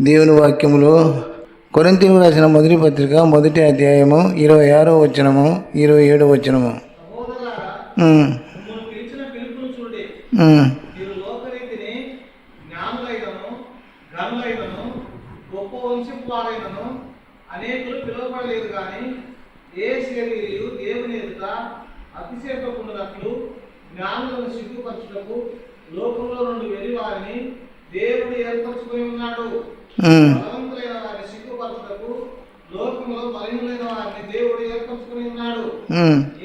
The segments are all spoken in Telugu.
దేవుని వాక్యములో కొరింథీయులకు రాసిన మొదటి పత్రిక 1వ అధ్యాయము 26వ వచనము 27వ వచనము. అనేకులు పిలువబడలేదు కానీ ఏ శరీరులు దేవుని ఎదుట అతిశయపడుతున్నట్లు జ్ఞానులను సిగ్గుపరచుటకు లోకంలో నుండి వెళ్లి వారిని దేవుడు ఏర్పరచుకొని ఉన్నాడు. బలవంతులైన వారిని సిగ్గుపరచుటకు లోకంలో బలహీనులైన వారిని దేవుడు ఏర్పరచుకొని ఉన్నాడు.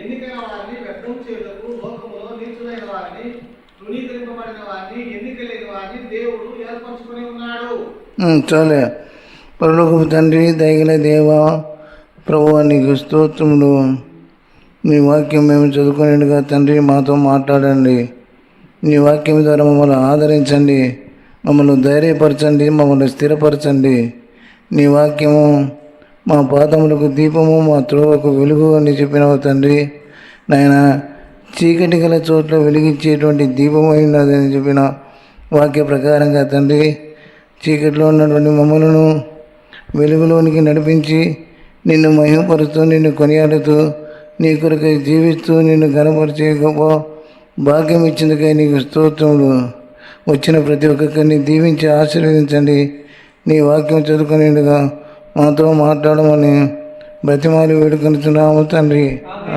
ఎన్నికైన వారిని వ్యర్థం చేయుటకు లోకంలో నీచులైన వారిని, తృణీకరింపబడిన వారిని, ఎన్నిక లేని వారిని దేవుడు ఏర్పరచుకొని ఉన్నాడు. చాలే. పరలోకపు తండ్రి, దయగల దేవా, ప్రభువా, నీకు స్తోత్రములు. నీ వాక్యం మేము చదువుకునేట్టుగా తండ్రి మాతో మాట్లాడండి. నీ వాక్యం ద్వారా మమ్మల్ని ఆదరించండి, మమ్మల్ని ధైర్యపరచండి, మమ్మల్ని స్థిరపరచండి. నీ వాక్యము మా పాదములకు దీపము, మా త్రోవకు వెలుగు అని చెప్పినవు తండ్రి. నాయన, చీకటి గల చోట్ల వెలిగించేటువంటి దీపమైనదని చెప్పిన వాక్య ప్రకారంగా తండ్రి, చీకటిలో ఉన్నటువంటి మమ్మలను వెలుగులోనికి నడిపించి నిన్ను మహిమపరుస్తూ, నిన్ను కొనియాడుతూ, నీ కొరకై జీవిస్తూ, నిన్ను ఘనపరిచే గొప్ప భాగ్యం ఇచ్చిందికై నీకు స్తోత్రములు. వచ్చిన ప్రతి ఒక్కరిని దీవించి ఆశీర్వదించండి. నీ వాక్యం చదువుకునేట్టుగా మాతో మాట్లాడమని బ్రతిమాలి వేడుకొనుచున్నాము తండ్రి.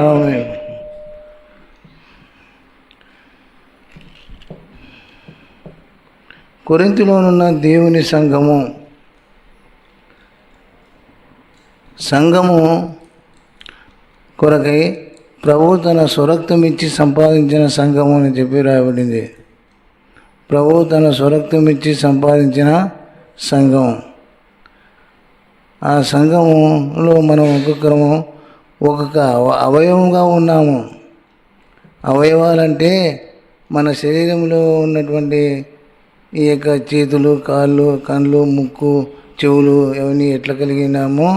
ఆమేన్. కొరింథీలోనున్న దేవుని సంఘము కొరకై ప్రభువు తన స్వరక్తం ఇచ్చి సంపాదించిన సంఘము అని చెప్పి రాయబడింది. ప్రభువు తన స్వరక్తం ఇచ్చి సంపాదించిన సంఘం. ఆ సంఘములో మనం ఒక్కొక్కరము ఒక్కొక్క అవయవంగా ఉన్నాము. అవయవాలంటే మన శరీరంలో ఉన్నటువంటి ఈ యొక్క చేతులు, కాళ్ళు, కళ్ళు, ముక్కు, చెవులు అవన్నీ ఎట్లా కలిగినామో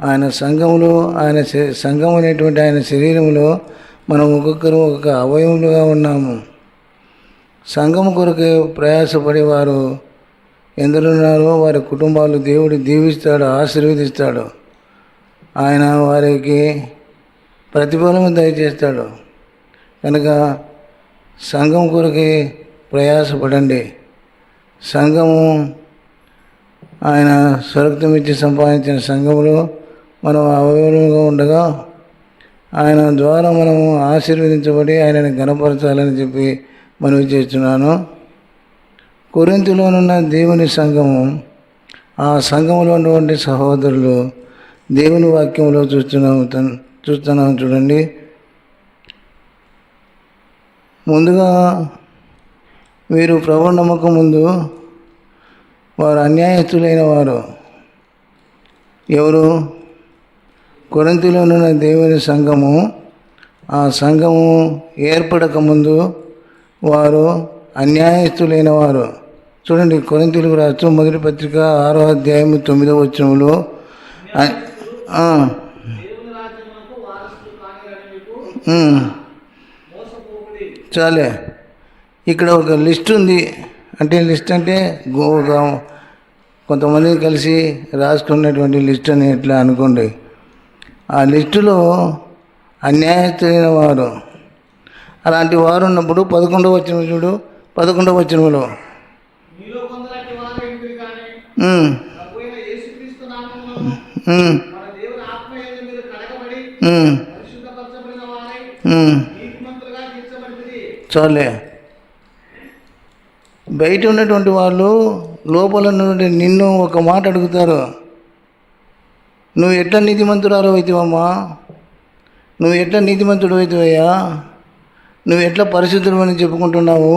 ఆయన సంఘములో, ఆయన సంఘం అనేటువంటి ఆయన శరీరంలో మనం ఒక్కొక్కరు ఒక్కొక్క అవయములుగా ఉన్నాము. సంఘము కొరకు ప్రయాసపడేవారు ఎందరున్నారో వారి కుటుంబాలు దేవుడు దీవిస్తాడు, ఆశీర్వదిస్తాడు. ఆయన వారికి ప్రతిఫలము దయచేస్తాడు. కనుక సంఘం కొరకే ప్రయాసపడండి. సంఘము ఆయన స్వరక్తం ఇచ్చి సంపాదించిన సంఘములో మనం అవయవంగా ఉండగా ఆయన ద్వారా మనము ఆశీర్వదించబడి ఆయనని ఘనపరచాలని చెప్పి మనవి చేస్తున్నాను. కొరింథీలోనున్న దేవుని సంఘము, ఆ సంఘములో ఉన్నటువంటి సహోదరులు దేవుని వాక్యంలో చూస్తున్నాము చూడండి. ముందుగా వీరు ప్రభువు నమ్మకం ముందు వారు అన్యాయస్తులైన వారు. ఎవరు? కొరింథీలోనున్న దేవుని సంఘము. ఆ సంఘము ఏర్పడకముందు వారు అన్యాయస్తులైన వారు. చూడండి, కొరింథీయులకు రాసిన మొదటి పత్రిక 6వ అధ్యాయము 9వ వచనములో చాలే. ఇక్కడ ఒక లిస్ట్ ఉంది. అంటే లిస్ట్ అంటే కొంతమంది కలిసి రాసుకున్నటువంటి లిస్ట్ అని ఎట్లా అనుకోండి. ఆ లిస్టులో అన్యాయస్తులైన వారు, అలాంటి వారు ఉన్నప్పుడు 11వ వచనం చూడు. 11వ వచనంలో చాలే. బయట ఉన్నటువంటి వాళ్ళు లోపల ఉన్నటువంటి నిన్ను ఒక మాట అడుగుతారు. నువ్వు ఎట్లా నీతిమంతురాలు అవుతావమ్మా? నువ్వు ఎట్లా నీతిమంతుడు అవుతావయ్యా? నువ్వు ఎట్లా పరిశుద్ధుడు అని చెప్పుకుంటున్నావు?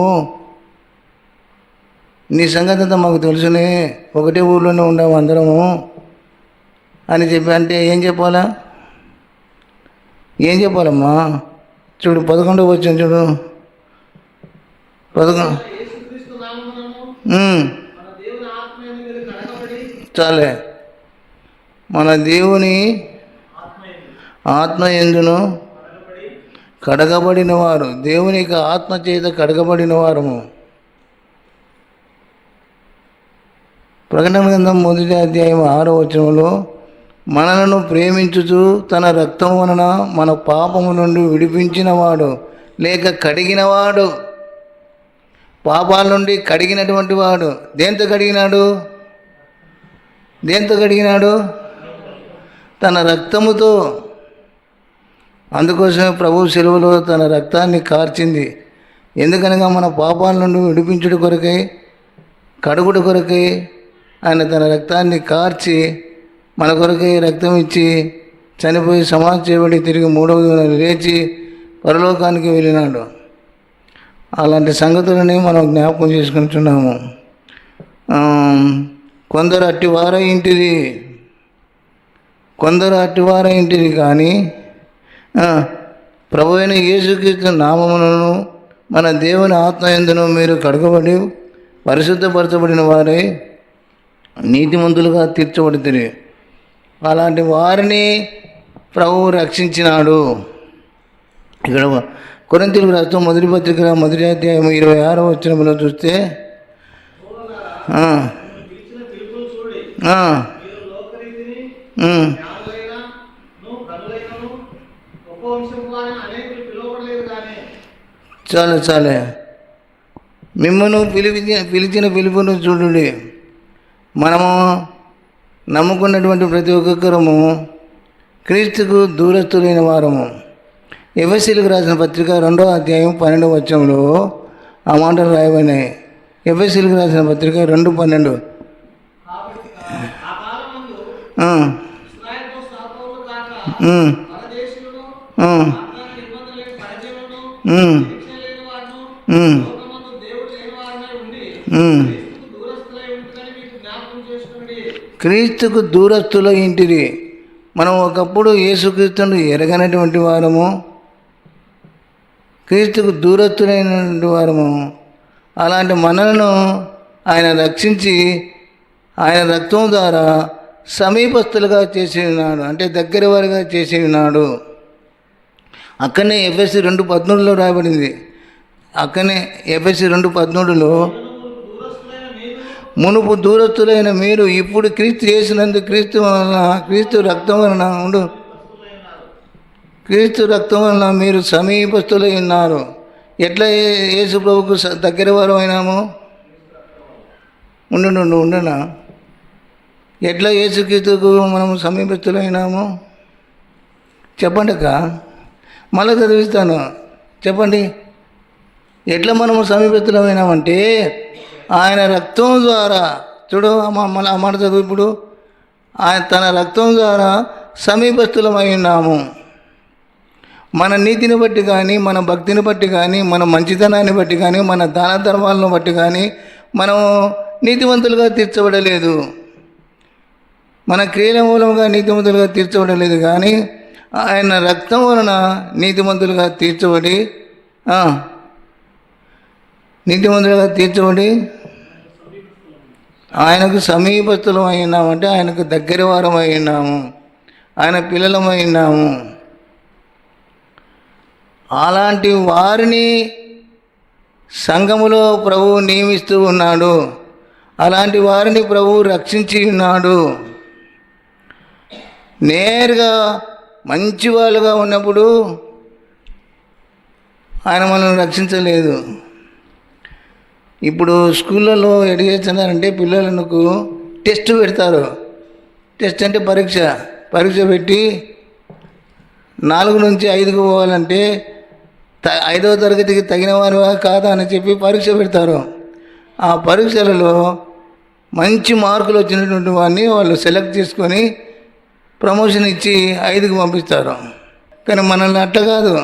నీ సంగతి అంతా మాకు తెలుసునే, ఒకటే ఊళ్ళోనే ఉన్నాము అందరము అని చెప్పి. అంటే ఏం చెప్పాలా? ఏం చెప్పాలమ్మా? చూడు 11వ వచనం చూడు. 11 చాలే. మన దేవుని ఆత్మ యందును కడగబడిన వారు, దేవుని యొక్క ఆత్మ చేత కడగబడిన వారము. ప్రకటన గ్రంథం 1:6 మనలను ప్రేమించుచు తన రక్తం వలన మన పాపము నుండి విడిపించినవాడు లేక కడిగినవాడు, పాపాల నుండి కడిగినటువంటి వాడు. దేంతో కడిగినాడు? తన రక్తముతో. అందుకోసమే ప్రభు శిలువలో తన రక్తాన్ని కార్చింది. ఎందుకనగా మన పాపాల నుండి విడిపించుట కొరకై, కడుగుడు కొరకై ఆయన తన రక్తాన్ని కార్చి మన కొరకై రక్తం ఇచ్చి చనిపోయి సమాధి చేయబడి తిరిగి 3వ దినాన లేచి పరలోకానికి వెళ్ళినాడు. అలాంటి సంగతులని మనం జ్ఞాపకం చేసుకుంటున్నాము. కొందరు అట్టివారైంటిది కానీ ప్రభువైన యేసుక్రీస్తు నామములను మన దేవుని ఆత్మయందును మీరు కడగబడి పరిశుద్ధపరచబడిన వారై నీతిమంతులుగా తీర్చబడుతుంది. అలాంటి వారిని ప్రభువు రక్షించినాడు. ఇక్కడ కొరింథీయులకు రాసిన మొదటి పత్రిక 1:26 చూస్తే చాలే మిమ్మల్ని పిలిచిన పిలుపును చూడండి. మనము నమ్ముకున్నటువంటి ప్రతి ఒక్కొక్కరము క్రీస్తుకు దూరస్తులైన వారము. ఎఫెసీయులకు రాసిన పత్రిక 2:12 ఆ మాటలు రాయబడినాయి. ఎఫెసీయులకు రాసిన పత్రిక 2:12. క్రీస్తుకు దూరస్తుల ఇంటిది. మనం ఒకప్పుడు యేసుక్రీస్తును ఎరగనటువంటి వారము, క్రీస్తుకు దూరస్తులైనటువంటి వారము. అలాంటి మనలను ఆయన రక్షించి ఆయన రక్తం ద్వారా సమీపస్తులుగా చేసి ఉన్నాడు, అంటే దగ్గర వారిగా చేసి ఉన్నాడు. అక్కడనే ఎఫెసీ 2:13 రాయబడింది. అక్కడనే ఎఫెసీ 2:13 మునుపు దూరస్తులైన మీరు ఇప్పుడు క్రీస్తు చేసినందుకు క్రీస్తు రక్తం వలన మీరు సమీపస్తులై ఉన్నారు. ఎట్లా యేసు ప్రభుకు దగ్గర వారు అయినాము? ఉండనా? ఎట్లా యేసుక్రీస్తుకు మనము సమీపస్తులైనాము చెప్పండి అక్క. మళ్ళీ చదివిస్తాను, చెప్పండి. ఎట్లా మనము సమీపస్తులమైనామంటే ఆయన రక్తం ద్వారా. చూడు మళ్ళీ ఆ మాట చదువు. ఇప్పుడు ఆయన తన రక్తం ద్వారా సమీపస్తులమై ఉన్నాము. మన నీతిని బట్టి కానీ, మన భక్తిని బట్టి కానీ, మన మంచితనాన్ని బట్టి కానీ, మన దాన ధర్మాలను బట్టి కానీ మనం నీతివంతులుగా తీర్చబడలేదు. మన క్రియల మూలంగా నీతిమంతులుగా తీర్చబడలేదు, కానీ ఆయన రక్తం వలన నీతిమంతులుగా తీర్చబడి ఆయనకు సమీపస్తులం అయినామంటే ఆయనకు దగ్గర వారం అయినాము, ఆయన పిల్లలమై ఉన్నాము. అలాంటి వారిని సంఘములో ప్రభువు నియమిస్తూ ఉన్నాడు. అలాంటి వారిని ప్రభువు రక్షించి ఉన్నాడు. నేరుగా మంచి వాళ్ళుగా ఉన్నప్పుడు ఆయన మనల్ని రక్షించలేదు. ఇప్పుడు స్కూళ్ళలో ఎడ చేస్తున్నారంటే పిల్లలకు టెస్ట్ పెడతారు. టెస్ట్ అంటే పరీక్ష పెట్టి 4 నుంచి 5కు పోవాలంటే 5వ తరగతికి తగిన వారివా కాదా అని చెప్పి పరీక్ష పెడతారు. ఆ పరీక్షలలో మంచి మార్కులు వచ్చినటువంటి వాడిని వాళ్ళు సెలెక్ట్ చేసుకొని ప్రమోషన్ ఇచ్చి 5కు పంపిస్తారు. కానీ మనల్ని అట్ట కాదు.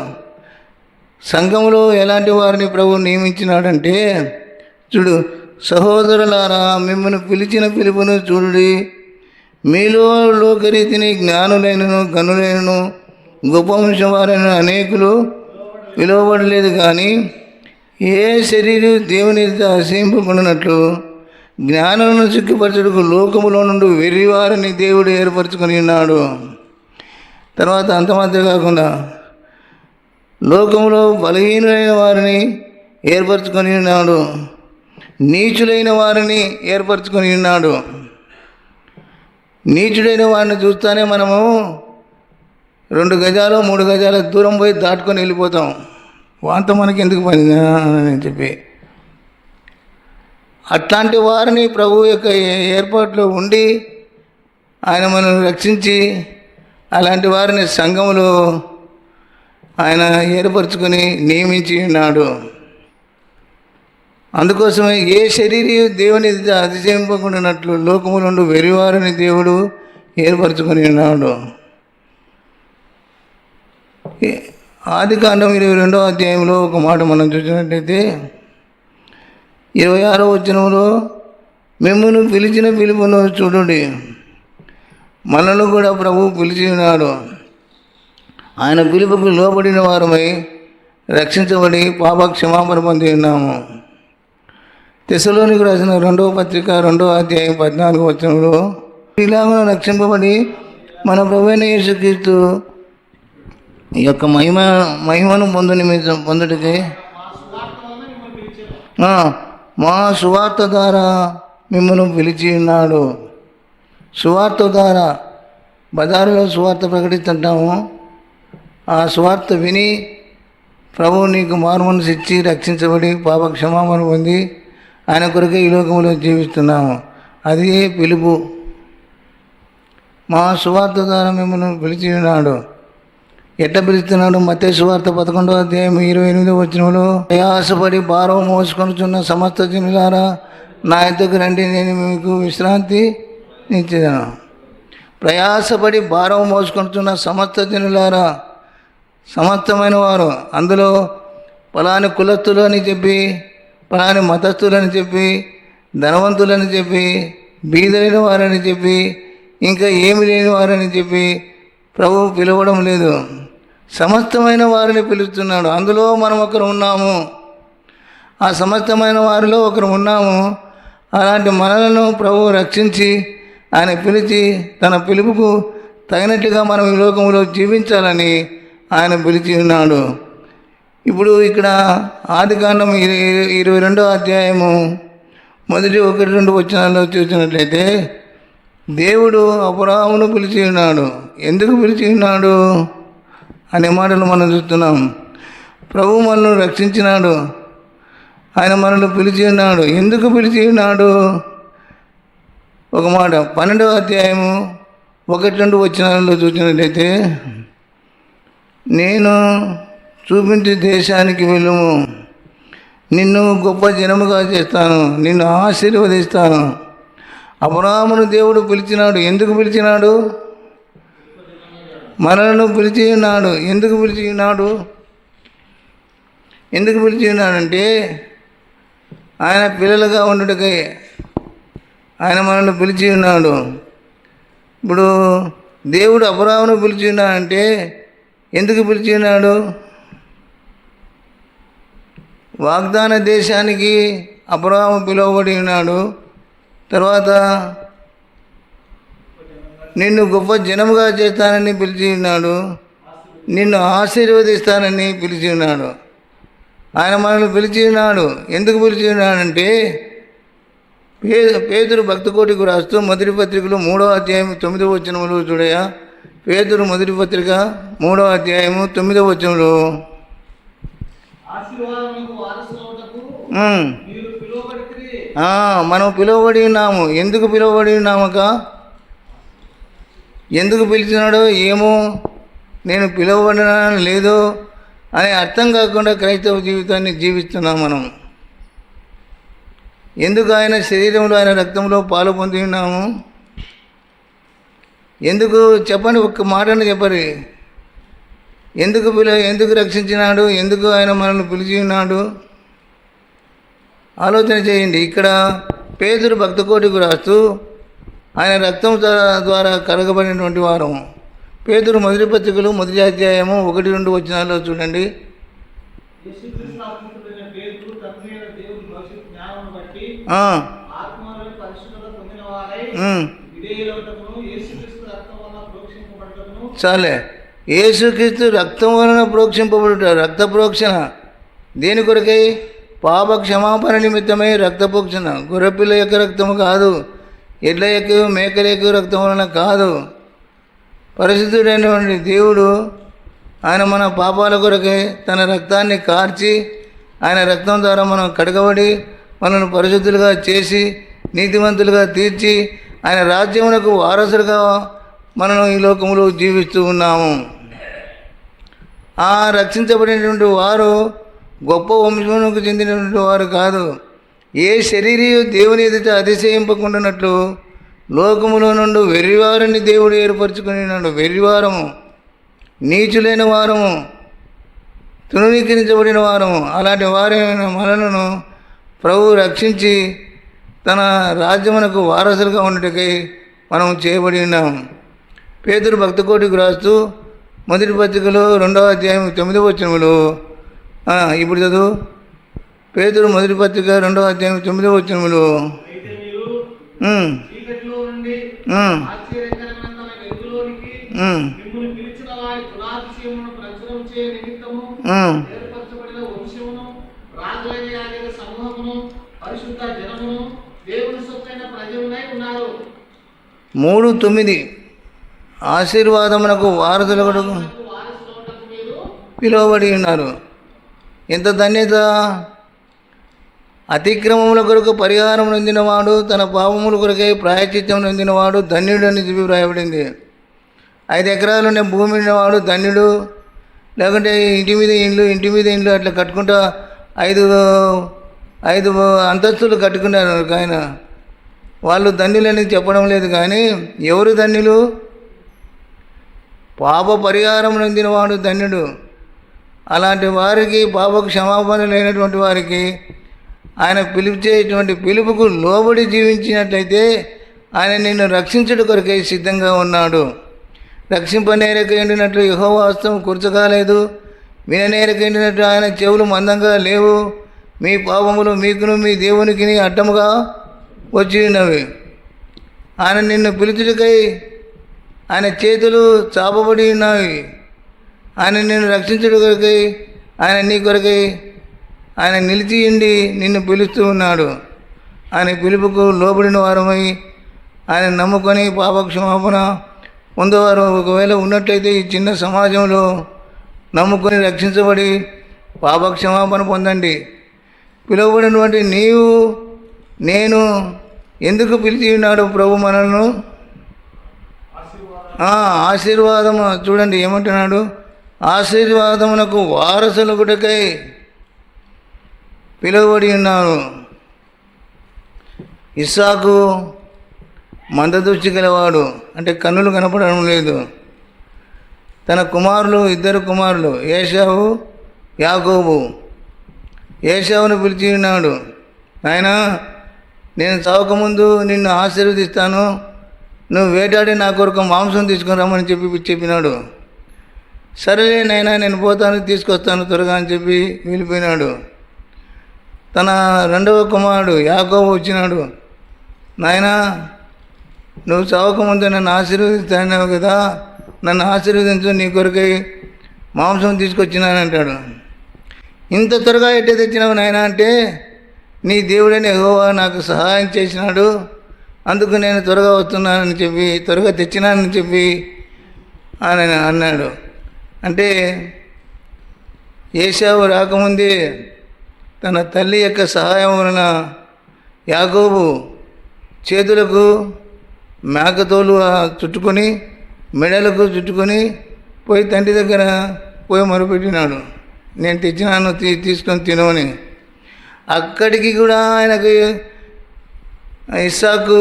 సంఘంలో ఎలాంటి వారిని ప్రభువు నియమించినాడంటే, చూడు, సహోదరులారా మిమ్మల్ని పిలిచిన పిలుపును చూడుడి. మీలో లోకరీతిని జ్ఞానులైనను గనులైనను గొప్ప వంశం వారైన అనేకులు పిలువబడలేదు, కానీ ఏ శరీరం దేవుని అసహింపకున్నట్లు జ్ఞానులను సిగ్గుపరచుటకు లోకములో నుండి వెర్రివారిని దేవుడు ఏర్పరచుకొని ఉన్నాడు. తర్వాత అంతమాత్రం కాకుండా లోకములో బలహీనులైన వారిని ఏర్పరచుకొని ఉన్నాడు. నీచులైన వారిని ఏర్పరచుకొని ఉన్నాడు. నీచుడైన వారిని చూస్తానే మనము 2 గజాలు 3 గజాల దూరం పోయి దాటుకొని వెళ్ళిపోతాం. వాంత మనకి ఎందుకు పని అని చెప్పి. అట్లాంటి వారిని ప్రభు యొక్క ఏర్పాట్లో ఉండి ఆయన మనల్ని రక్షించి అలాంటి వారిని సంఘములో ఆయన ఏర్పరచుకొని నియమించి ఉన్నాడు. అందుకోసమే ఏ శరీరీ దేవుని అతిశయింపకుండానట్లు లోకములందు వెరివారిని దేవుడు ఏర్పరచుకొని ఉన్నాడు. ఆదికాండం 22వ అధ్యాయంలో ఒక మాట మనం చూసినట్లయితే 26వ వచనంలో మిమ్మును పిలిచిన పిలుపును చూడండి, మనల్ని కూడా ప్రభు పిలిచి ఉన్నాడు. ఆయన పిలుపుకు లోబడిన వారమై రక్షించబడి పాప క్షమాపణ పొంది ఉన్నాము. తెస్సలోనికి రాసిన 2వ పత్రిక 2వ అధ్యాయం 14వ వచనంలో ఇలాగ రక్షింపబడి మన ప్రభువైన యేసుక్రీస్తు యొక్క మహిమను పొందుటకి మా సువార్త ద్వారా మిమ్మల్ని పిలిచి ఉన్నాడు. సువార్త ద్వారా బజారులో సువార్త ప్రకటిస్తుంటాము. ఆ సువార్త విని ప్రభువు నీకు మారుమనసు ఇచ్చి రక్షించబడి పాప క్షమాపణ పొంది ఆయన కొరకే ఈ లోకంలో జీవిస్తున్నాము. అది పిలుపు. మా సువార్త ద్వారా మిమ్మల్ని పిలిచి ఉన్నాడు. ఎట్లా పిలుస్తున్నాడు? మత్తయి సువార్త 11వ అధ్యాయం 28వ వచనంలో ప్రయాసపడి భారం మోసుకొనుచున్న సమస్త జనులారా నా యొద్దకు రండి, నేను మీకు విశ్రాంతి ఇచ్చేదను. ప్రయాసపడి భారం మోసుకొనుచున్న సమస్త జనులారా, సమస్తమైన వారు, అందులో పలాని కులస్తులు అని చెప్పి, పలాని మతస్థులని చెప్పి, ధనవంతులని చెప్పి, బీదైన వారని చెప్పి, ఇంకా ఏమి లేని వారని చెప్పి ప్రభువు పిలవడం లేదు. సమస్తమైన వారిని పిలుస్తున్నాడు. అందులో మనం ఒకరు ఉన్నాము. ఆ సమస్తమైన వారిలో ఒకరు ఉన్నాము. అలాంటి మనలను ప్రభువు రక్షించి ఆయన పిలిచి తన పిలుపుకు తగినట్టుగా మనం ఈ లోకంలో జీవించాలని ఆయన పిలిచి ఉన్నాడు. ఇప్పుడు ఇక్కడ ఆదికాండం 22వ అధ్యాయము 1-2 వచనాల్లో చూసినట్లయితే దేవుడు అబ్రాహామును పిలిచి ఉన్నాడు. ఎందుకు పిలిచి ఉన్నాడు అనే మాటలు మనం చూస్తున్నాం. ప్రభు మనల్ని రక్షించినాడు. ఆయన మనల్ని పిలిచి ఉన్నాడు. ఎందుకు పిలిచి ఉన్నాడు? ఒక మాట 12వ అధ్యాయము 1-2 వచనాల్లో చూసినట్లయితే నేను చూపించే దేశానికి వెళ్ళుము, నిన్ను గొప్ప జనముగా చేస్తాను, నిన్ను ఆశీర్వదిస్తాను. అబ్రాహామును దేవుడు పిలిచినాడు. ఎందుకు పిలిచినాడు? మనలను పిలిచి ఉన్నాడు. ఎందుకు పిలిచి ఉన్నాడు? ఎందుకు పిలిచి ఉన్నాడంటే ఆయన పిల్లలుగా ఉండుటకై ఆయన మనల్ని పిలిచి ఉన్నాడు. ఇప్పుడు దేవుడు అబ్రాహామును పిలిచి ఉన్నాడంటే ఎందుకు పిలిచి ఉన్నాడు? వాగ్దాన దేశానికి అబ్రాహాము పిలువబడి ఉన్నాడు. తర్వాత నిన్ను గొప్ప జనముగా చేస్తానని పిలిచి ఉన్నాడు. నిన్ను ఆశీర్వదిస్తానని పిలిచి ఉన్నాడు. ఆయన మనల్ని పిలిచి ఉన్నాడు. ఎందుకు పిలిచి ఉన్నాడంటే పేతురు భక్తకోటికి రాస్తూ మొదటి పత్రికలో 3వ అధ్యాయం 9వ వచనంలో చూడయా. పేతురు మొదటి పత్రిక 3వ అధ్యాయము 9వ వచనంలో మనం పిలువబడి ఉన్నాము. ఎందుకు పిలువబడి ఉన్నామక? ఎందుకు పిలిచినాడో ఏమో, నేను పిలువబడినా లేదో అని అర్థం కాకుండా క్రైస్తవ జీవితాన్ని జీవిస్తున్నాం మనం. ఎందుకు ఆయన శరీరంలో ఆయన రక్తంలో పాలు పొంది ఉన్నాము? ఎందుకు చెప్పండి, ఒక్క మాటను చెప్పరు. ఎందుకు రక్షించినాడు? ఎందుకు ఆయన మనల్ని పిలిచి ఉన్నాడు? ఆలోచన చేయండి. ఇక్కడ పేతురు భక్తకోటికి రాస్తూ ఆయన రక్తం ద్వారా కరగబడినటువంటి వారం. పేతురు మొదటి పత్రికలు 1వ అధ్యాయము 1-2 వచనాల్లో చూడండి. చాలే, యేసుక్రీస్తు రక్తం వలన ప్రోక్షింపబడుట. రక్త ప్రోక్షణ దేని కొరకై? పాప క్షమాపణ నిమిత్తమై రక్తపోక్షణ, గొర్రెపిల్ల యొక్క రక్తము కాదు, ఎడ్ల యొక్క మేకల యొక్క రక్తం వలన కాదు. పరిశుద్ధుడైనటువంటి దేవుడు ఆయన మన పాపాల కొరకే తన రక్తాన్ని కార్చి, ఆయన రక్తం ద్వారా మనం కడగబడి మనల్ని పరిశుద్ధులుగా చేసి నీతిమంతులుగా తీర్చి ఆయన రాజ్యమునకు వారసులుగా మనం ఈ లోకంలో జీవిస్తూ ఉన్నాము. ఆ రక్షించబడినటువంటి వారు గొప్ప వంశమునకు చెందినటువంటి వారు కాదు. ఏ శరీరయు దేవుని ఎదుట అతిశయింపకుండానట్లు లోకములో నుండి వెర్రివారిని దేవుడు ఏర్పరచుకుని వెర్రివారము, నీచులైన వారము, తృణీకరించబడిన వారము, అలాంటి వారైన మనలను ప్రభు రక్షించి తన రాజ్యమునకు వారసులుగా ఉండటకై మనం చేయబడి ఉన్నాం. పేతురు భక్తకోటికి రాస్తూ మొదటి పత్రికలో 2వ అధ్యాయం 9వ వచనములో ఇప్పుడు చదువు. పేతురు మొదటి పత్రిక 2వ అధ్యాయం 9వ వచనములో అయితే మీరు చీకటిలో నుండి ఆశ్చర్యకరమైన తన వెలుగులోనికి మిమ్మల్ని పిలిచిన వారి గుణాతిశయమును ప్రచురం చేయ నిమిత్తము ఏర్పరచబడిన వంశమును, రాజులైన యాజక సమూహమును, పరిశుద్ధ జనమును, దేవుని సొత్తైన ప్రజలునై ఉన్నారు. 3:9 ఆశీర్వాదమునకు వారసులకు వారసులవుటకు మీరు పిలువబడి ఉన్నారు. ఎంత ధన్యత! అతిక్రమముల కొరకు పరిహారం నొందినవాడు, తన పాపముల కొరకై ప్రాయశ్చిత్తం నొందినవాడు ధన్యుడు అని చెప్పి వ్రాయబడింది. 5 ఎకరాలు ఉన్న భూమి ఉన్నవాడు ధన్యుడు. లేకుంటే ఇంటి మీద ఇండ్లు అట్లా కట్టుకుంటా 5 అంతస్తులు కట్టుకున్నారు ఆయన. వాళ్ళు ధన్యులని చెప్పడం లేదు, కానీ ఎవరు ధన్యులు? పాప పరిహారం నొందినవాడు ధన్యుడు. అలాంటి వారికి, పాప క్షమాపణ లేనటువంటి వారికి ఆయన పిలిచేటువంటి పిలుపుకు లోబడి జీవించినట్లయితే ఆయన నిన్ను రక్షించుట కొరకై సిద్ధంగా ఉన్నాడు. రక్షింపనేరక ఎండినట్లు యెహోవా హస్తం కూర్చకాలేదు, విననేరక ఎండినట్లు ఆయన చెవులు మందంగా లేవు. మీ పాపములు మీకును మీ దేవునికి అడ్డముగా వచ్చి ఉన్నవి. ఆయన నిన్ను పిలుచుటకై ఆయన చేతులు చాపబడి ఉన్నవి. ఆయన నిన్ను రక్షించుట కొరకై, ఆయన నీ కొరకై ఆయన నిలిచి ఉండి నిన్ను పిలుస్తూ ఉన్నాడు. ఆయన పిలుపుకు లోబడిన వారమై ఆయన నమ్ముకొని పాపక్షమాపణ పొందేవారు ఒకవేళ ఉన్నట్లయితే ఈ చిన్న సమాజంలో నమ్ముకొని రక్షించబడి పాపక్షమాపణ పొందండి. పిలువబడినటువంటి నీవు నేను ఎందుకు పిలిచి ఉన్నాడు ప్రభు మనల్ని? ఆశీర్వాదము. చూడండి ఏమంటున్నాడు, ఆశీర్వాదమునకు వారసులకుటకై పిలువబడి ఉన్నారు. ఇస్సాకు మందదృష్టి గలవాడు, అంటే కన్నులు కనపడడం లేదు. తన కుమారులు 2 కుమారులు ఏశావు, యాకోబు. ఏశావును పిలిచి ఉన్నాడు, నాయనా నేను చావకముందు నిన్ను ఆశీర్వదిస్తాను, నువ్వు వేటాడి నా కొరకు మాంసం తీసుకుని రమ్మని చెప్పినాడు. సరేలే నాయనా నేను పోతాను, తీసుకొస్తాను త్వరగా అని చెప్పి వెళ్ళిపోయినాడు. తన 2వ కుమారుడు యాకోబు వచ్చినాడు, నాయనా నువ్వు చావకముందు నన్ను ఆశీర్వదిస్తాను కదా, నన్ను ఆశీర్వదించు, నీ కొరకై మాంసం తీసుకొచ్చినానంటాడు. ఇంత త్వరగా ఎట్టే తెచ్చినావు నాయన అంటే, నీ దేవుడని యెహోవా నాకు సహాయం చేసినాడు, అందుకు నేను త్వరగా వస్తున్నానని చెప్పి, త్వరగా తెచ్చినానని చెప్పి ఆయన అన్నాడు. అంటే ఏశావు రాకముందే తన తల్లి యొక్క సహాయం వలన యాకోబు చేతులకు మేకతోలు చుట్టుకొని, మెడలకు చుట్టుకొని పోయి తండ్రి దగ్గర పోయి మొరుపెట్టినాడు, నేను తెచ్చినాను తీసుకొని తినవని. అక్కడికి కూడా ఆయనకు ఇస్సాకు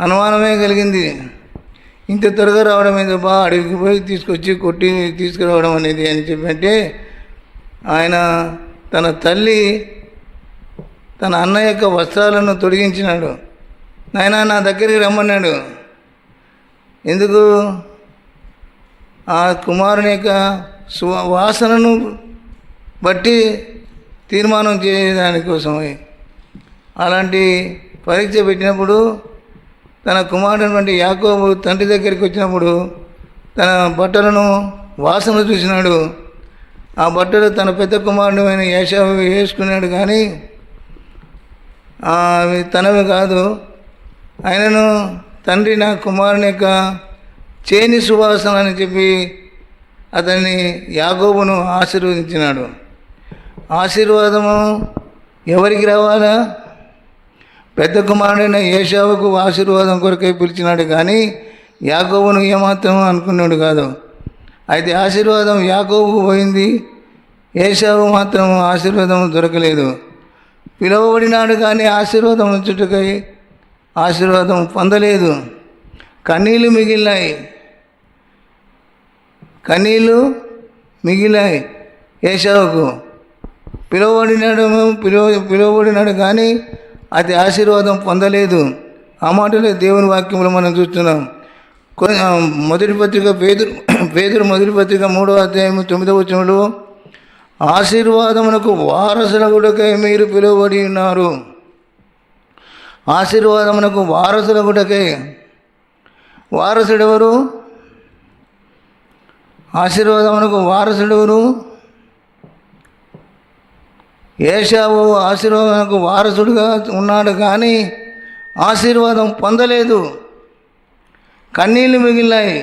అనుమానమే కలిగింది. ఇంత త్వరగా రావడం ఏంటబ్బా, అడవికి పోయి తీసుకొచ్చి కొట్టి తీసుకురావడం అనేది అని చెప్పి. అంటే ఆయన తన తల్లి తన అన్న యొక్క వస్త్రాలను తొడిగించినాడు. నాయన నా దగ్గరికి రమ్మన్నాడు. ఎందుకు? ఆ కుమారుని యొక్క వాసనను బట్టి తీర్మానం చేయడానికోసమై అలాంటి పరీక్ష పెట్టినప్పుడు తన కుమారుడు యాకోబు తండ్రి దగ్గరికి వచ్చినప్పుడు తన బట్టలను వాసన చూసినాడు. ఆ బట్టలు తన పెద్ద కుమారుడు అయిన ఏశావు వేసుకున్నాడు, కానీ అవి తనవి కాదు. ఆయనను తండ్రి నా కుమారుని యొక్క చేని సువాసన అని చెప్పి అతన్ని యాకోబును ఆశీర్వదించినాడు. ఆశీర్వాదము ఎవరికి రావాలా? పెద్ద కుమారుడైన ఏశావుకు ఆశీర్వాదం కొరకై పిలిచినాడు, కానీ యాకోబును ఏమాత్రం అనుకున్నాడు కాదు. అయితే ఆశీర్వాదం యాకోబుకు పోయింది, ఏశావు మాత్రం ఆశీర్వాదం దొరకలేదు. పిలువబడినాడు కానీ ఆశీర్వాదం వచ్చుటకై ఆశీర్వాదం పొందలేదు. కన్నీళ్ళు మిగిలినాయి, కన్నీళ్ళు మిగిలాయి ఏశావుకు. పిలువబడినాడు కానీ అది ఆశీర్వాదం పొందలేదు. ఆ మాటలే దేవుని వాక్యంలో మనం చూస్తున్నాం. మొదటి పత్రిక పేతురు మొదటి పత్రిక 3వ అధ్యాయం 9వ వచనంలో ఆశీర్వాదమునకు వారసులగుటకై మీరు పిలువబడి ఉన్నారు. ఆశీర్వాదమునకు వారసులగుటకై. వారసుడెవరు? ఆశీర్వాదమునకు వారసుడెవరు? ఏశావు ఆశీర్వాదమునకు వారసుడుగా ఉన్నాడు, కానీ ఆశీర్వాదం పొందలేదు. కన్నీళ్ళు మిగిలినాయి.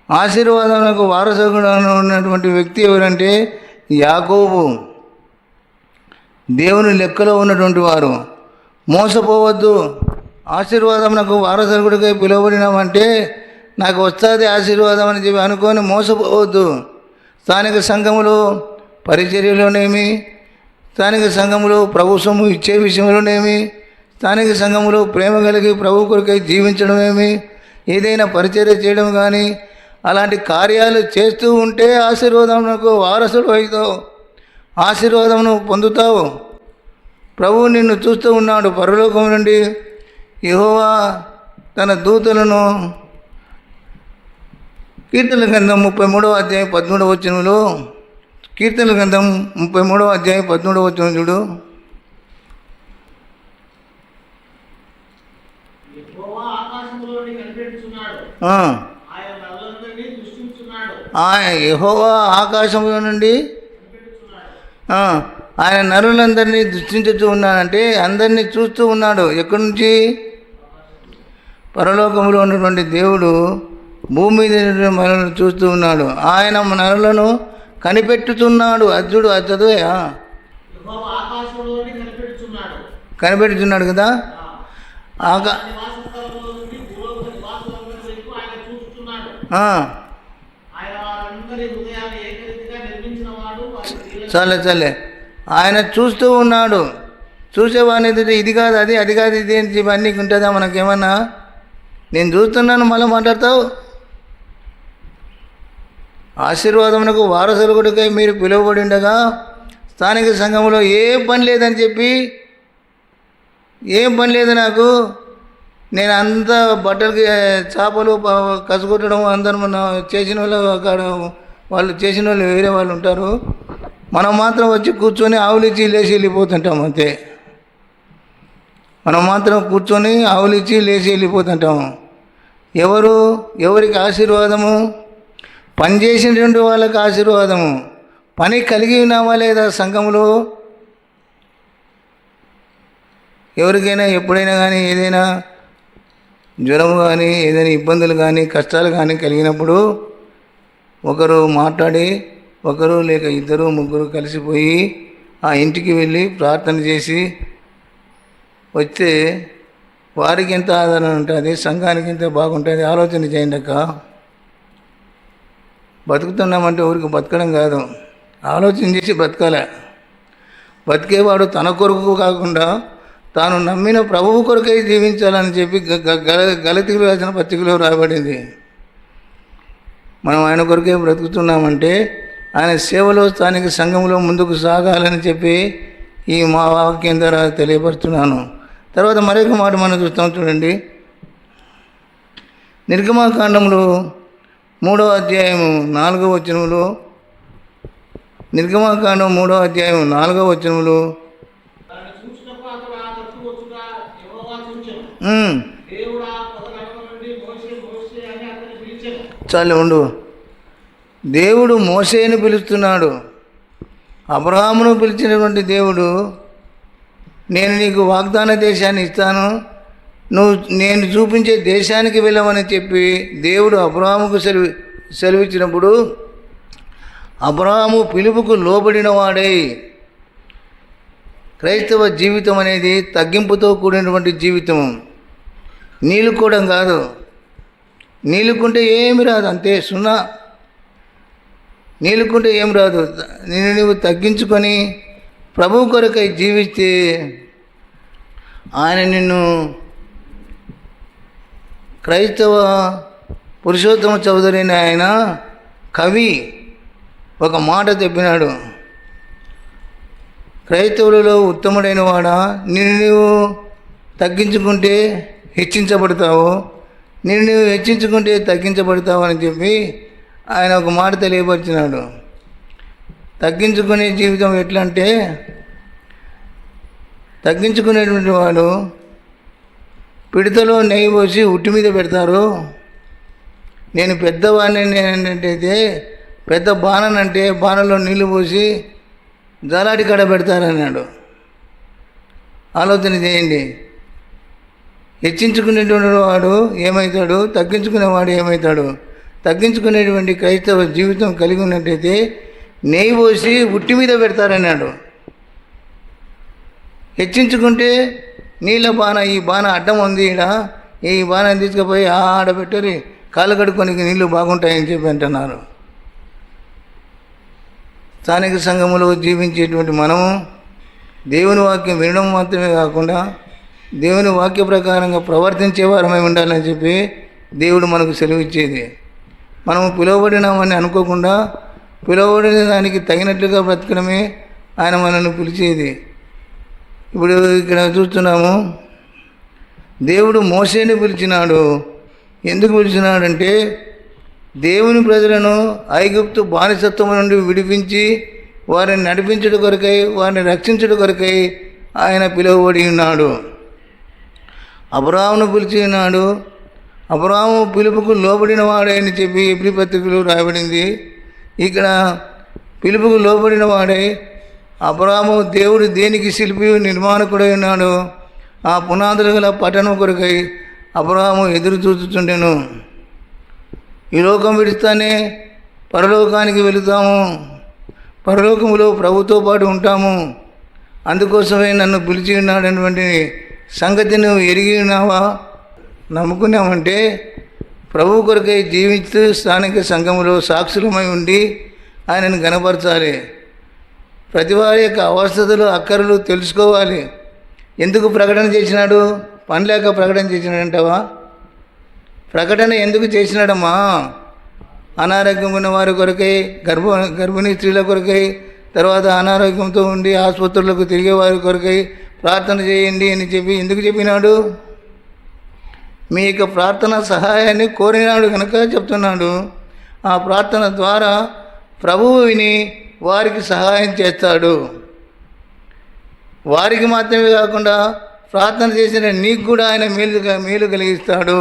ఆశీర్వాదమునకు వారసుడుగా ఉన్నటువంటి వ్యక్తి ఎవరంటే యాకోబు. దేవుని లెక్కలో ఉన్నటువంటి వారు. మోసపోవద్దు. ఆశీర్వాదమునకు వారసుడికై పిలువబడినామంటే నాకు వస్తుంది ఆశీర్వాదం అని చెప్పి అనుకొని మోసపోవద్దు. స్థానిక సంఘములో పరిచర్యలోనేమి, స్థానిక సంఘములో ప్రభు సొమ్ము ఇచ్చే విషయంలోనేమి, స్థానిక సంఘములో ప్రేమ కలిగి ప్రభు కొరకై జీవించడమేమి, ఏదైనా పరిచర్య చేయడం కానీ అలాంటి కార్యాలు చేస్తూ ఉంటే ఆశీర్వాదమునకు వారసుడు అవుతావు, ఆశీర్వాదమును పొందుతావు. ప్రభువు నిన్ను చూస్తూ ఉన్నాడు. పరలోకం నుండి యెహోవా తన దూతలను కీర్తనల గ్రంథం 33వ అధ్యాయం 13వ వచనంలో, కీర్తనల గ్రంథం 33వ అధ్యాయం 13వ వచనం చూడు. యెహోవా ఆకాశములో నుండి కనిపెట్టుచున్నాడు. ఆయన నరులందరినీ దృష్టించుచున్నాడు. యెహోవా ఆకాశంలో నుండి ఆయన నరులందరినీ దృష్టించుతూ ఉన్నాడంటే అందరినీ చూస్తూ ఉన్నాడు. ఎక్కడి నుంచి? పరలోకంలో ఉన్నటువంటి దేవుడు భూమి మీద మనల్ని చూస్తూ ఉన్నాడు. ఆయన నరులను కనిపెట్టుతున్నాడు. అర్జుడు చదువే యెహోవా ఆకాశములో నుండి కనిపెట్టుచున్నాడు. కనిపెట్టుతున్నాడు కదా. నివాసస్థలములో నుండి భూలోక నివాసులందరి వైపు ఆయన చూస్తున్నాడు. ఆయన వారందరి హృదయాన్ని ఏకరీతిగా నిర్మించినవాడు. చాలే ఆయన చూస్తూ ఉన్నాడు. చూసేవాడిని ఇది కాదు అది, అది కాదు ఇది అని చెప్పి అన్నీ ఉంటుందా మనకేమన్నా? నేను చూస్తున్నాను మళ్ళీ మాట్లాడతావు. ఆశీర్వాదమునకు వారసులు కొడుకై మీరు పిలువబడి ఉండగా స్థానిక సంఘంలో ఏం పని లేదని చెప్పి, ఏం పని లేదు నాకు, నేను అంతా బట్టలకి చేపలు కసుకొట్టడం అందరూ మన చేసిన వాళ్ళు అక్కడ వాళ్ళు చేసిన వాళ్ళు వేరే వాళ్ళు ఉంటారు. మనం మాత్రం వచ్చి కూర్చొని ఆవులిచ్చి లేచి వెళ్ళిపోతుంటాం అంతే. మనం మాత్రం కూర్చొని ఆవులిచ్చి లేచి వెళ్ళిపోతుంటాం. ఎవరికి ఆశీర్వాదము? పని చేసినటువంటి వాళ్ళకి ఆశీర్వాదము. పని కలిగి ఉన్నామా లేదా సంఘంలో? ఎవరికైనా ఎప్పుడైనా కానీ ఏదైనా జ్వరం కానీ ఏదైనా ఇబ్బందులు కానీ కష్టాలు కానీ కలిగినప్పుడు ఒకరు మాట్లాడి, ఒకరు లేక ఇద్దరు ముగ్గురు కలిసిపోయి ఆ ఇంటికి వెళ్ళి ప్రార్థన చేసి వస్తే వారికి ఎంత ఆదరణ ఉంటుంది, సంఘానికి ఎంత బాగుంటుంది. ఆలోచన చేయండి అక్క. బతుకుతున్నామంటే ఊరికి బతకడం కాదు, ఆలోచన చేసి బతకాలే. బతికేవాడు తన కొరకు కాకుండా తాను నమ్మిన ప్రభువు కొరకై జీవించాలని చెప్పి గలతీయులు రాసిన పత్రికలో రాయబడింది. మనం ఆయన కొరకే బ్రతుకుతున్నామంటే ఆయన సేవలో స్థానిక సంఘంలో ముందుకు సాగాలని చెప్పి ఈ మా వాక్యం ద్వారా తెలియపరుస్తున్నాను. తర్వాత మరొక మాట మనం చూస్తాం చూడండి. నిర్గమాకాండంలో 3వ అధ్యాయము 4వ వచనంలో, నిర్గమాకాండం 3వ అధ్యాయం 4వ వచనంలో చాలు ఉండు. దేవుడు మోషేను పిలుస్తున్నాడు. అబ్రహామును పిలిచినటువంటి దేవుడు, నేను నీకు వాగ్దాన దేశాన్ని ఇస్తాను, నేను చూపించే దేశానికి వెళ్ళమని చెప్పి దేవుడు అబ్రహాముకు సెలవిచ్చినప్పుడు అబ్రహాము పిలుపుకు లోబడిన వాడై, క్రైస్తవ జీవితం అనేది తగ్గింపుతో కూడినటువంటి జీవితం. నీలుకోవడం కాదు, నీలుకుంటే ఏమి రాదు, అంతే సున్నా. నీలుకుంటే ఏం రాదు. నువ్వు తగ్గించుకొని ప్రభు కొరకై జీవిస్తే ఆయన నిన్ను క్రైస్తవ పురుషోత్తమ చౌదరి అని ఆయన కవి ఒక మాట చెప్పినాడు, క్రైస్తవులలో ఉత్తముడైన వాడా, నువ్వు తగ్గించుకుంటే హెచ్చించబడతావు, నువ్వు హెచ్చించుకుంటే తగ్గించబడతావు అని చెప్పి ఆయన ఒక మాట తెలియపరిచినాడు. తగ్గించుకునే జీవితం ఎట్లా అంటే, తగ్గించుకునేటువంటి వాడు పిడతలో నెయ్యి పోసి ఉట్టి మీద పెడతారు. నేను పెద్దవాడిని ఏంటంటే పెద్ద బాణనంటే బాణలో నీళ్లు పోసి జలాడి కడ పెడతారన్నాడు. ఆలోచన చేయండి. హెచ్చించుకునేటువంటి వాడు ఏమవుతాడు, తగ్గించుకునేవాడు ఏమవుతాడు? తగ్గించుకునేటువంటి క్రైస్తవ జీవితం కలిగి ఉన్నట్టయితే నెయ్యి పోసి ఉట్టి మీద పెడతారన్నాడు. హెచ్చించుకుంటే నీళ్ళ బాణ, ఈ బాణ అడ్డం ఉంది, ఈడ ఈ బాణాన్ని తీసుకుపోయి ఆడబెట్టరి కాళ్ళు కడుక్కొని నీళ్ళు బాగుంటాయని చెప్పి అంటున్నారు. స్థానిక సంఘములో జీవించేటువంటి మనము దేవుని వాక్యం వినడం మాత్రమే కాకుండా దేవుని వాక్య ప్రకారంగా ప్రవర్తించే వారమై ఉండాలని చెప్పి దేవుడు మనకు సెలవిచ్చేది. మనము పిలువబడినామని అనుకోకుండా పిలువబడిన దానికి తగినట్లుగా బ్రతకడమే ఆయన మనల్ని పిలిచేది. ఇప్పుడు ఇక్కడ చూస్తున్నాము, దేవుడు మోషేని పిలిచినాడు. ఎందుకు పిలిచినాడంటే దేవుని ప్రజలను ఐగుప్తు బానిసత్వం నుండి విడిపించి వారిని నడిపించడం కొరకై, వారిని రక్షించడం కొరకై ఆయన పిలువబడి ఉన్నాడు. అబ్రహామును పిలిచి ఉన్నాడు. అబ్రహాము పిలుపుకు లోబడిన వాడే అని చెప్పి ఎబ్రీ పత్రికలో రాయబడింది. ఇక్కడ పిలుపుకు లోబడిన వాడే అబ్రహాము దేవుడు దేనికి శిల్పి నిర్మాణకుడై ఉన్నాడు, ఆ పునాదులు గల పట్టణం కొరకై అబ్రహాము ఎదురు చూస్తుండెను. ఈ లోకం విడిస్తానే పరలోకానికి వెళుతాము, పరలోకములో ప్రభుతో పాటు ఉంటాము, అందుకోసమే నన్ను పిలిచి ఉన్నాడటువంటి సంగతి నువ్వు ఎరిగి ఉన్నావా? నమ్ముకున్నామంటే ప్రభు కొరకై జీవిస్తూ స్థానిక సంఘములో సాక్షులమై ఉండి ఆయనను గణపరచాలి. ప్రతి వారి యొక్క అవస్థలు అక్కర్లు తెలుసుకోవాలి. ఎందుకు ప్రకటన చేసినాడు? పని లేక ప్రకటన చేసినాడంటావా? ప్రకటన ఎందుకు చేసినాడమ్మా? అనారోగ్యం ఉన్న వారి కొరకై, గర్భిణీ స్త్రీల కొరకై, తర్వాత అనారోగ్యంతో ఉండి ఆసుపత్రులకు తిరిగే వారి కొరకై ప్రార్థన చేయండి అని చెప్పి ఎందుకు చెప్పినాడు? మీ యొక్క ప్రార్థన సహాయాన్ని కోరినాడు కనుక చెప్తున్నాడు. ఆ ప్రార్థన ద్వారా ప్రభువు విని వారికి సహాయం చేస్తాడు. వారికి మాత్రమే కాకుండా ప్రార్థన చేసిన నీకు కూడా ఆయన మేలు కలిగిస్తాడు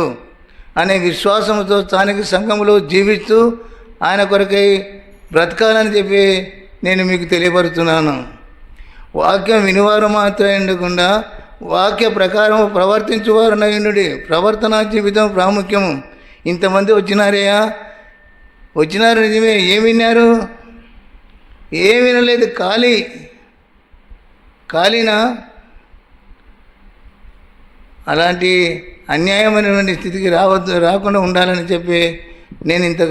అనే విశ్వాసంతో స్థానిక సంఘంలో జీవిస్తూ ఆయన కొరకై బ్రతకాలని చెప్పి నేను మీకు తెలియపరుస్తున్నాను. వాక్యం వినివారు మాత్రమే ఉండకుండా వాక్య ప్రకారం ప్రవర్తించువారు నయునుడి. ప్రవర్తన జీవితం ప్రాముఖ్యము. ఇంతమంది వచ్చినారయ్యా, వచ్చినారు నిజమే. ఏమి విన్నారు? ఏమి వినలేదు. ఖాళీనా? అలాంటి అన్యాయమైనటువంటి స్థితికి రాకుండా ఉండాలని చెప్పి నేను ఇంత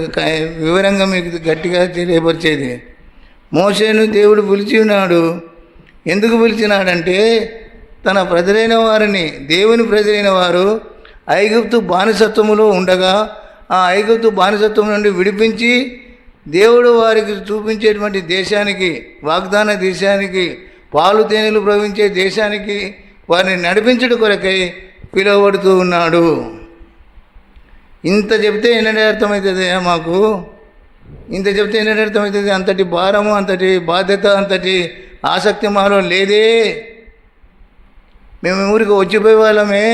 వివరంగా మీకు గట్టిగా తెలియపరిచేది. మోషేను దేవుడు పిలిచి ఉన్నాడు. ఎందుకు పిలిచినాడంటే తన ప్రజలైన వారిని, దేవుని ప్రజలైన వారు ఐగుప్తు బానిసత్వములో ఉండగా ఆ ఐగుప్తు బానిసత్వం నుండి విడిపించి దేవుడు వారికి చూపించేటువంటి దేశానికి, వాగ్దాన దేశానికి, పాలు తేనెలు ప్రవహించే దేశానికి వారిని నడిపించడం కొరకై పిలువబడుతూ ఉన్నాడు. ఇంత చెప్తే ఎన్నడే అర్థమవుతుంది మాకు? ఇంత చెప్తే ఎన్నడే అర్థమవుతుంది? అంతటి భారము, అంతటి బాధ్యత, అంతటి ఆసక్తి మాలో లేదే. మేము ఊరికి వచ్చిపోయే వాళ్ళమే,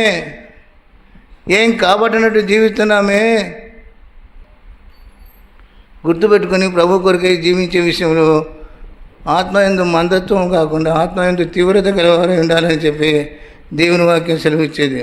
ఏం కాబట్టినట్టు జీవిస్తున్నామే. గుర్తుపెట్టుకొని ప్రభు కొరకై జీవించే విషయంలో ఆత్మయందు మందత్వం కాకుండా ఆత్మయందు తీవ్రత గలవారు ఉండాలని చెప్పి దేవుని వాక్యం సెలవిచ్చేది.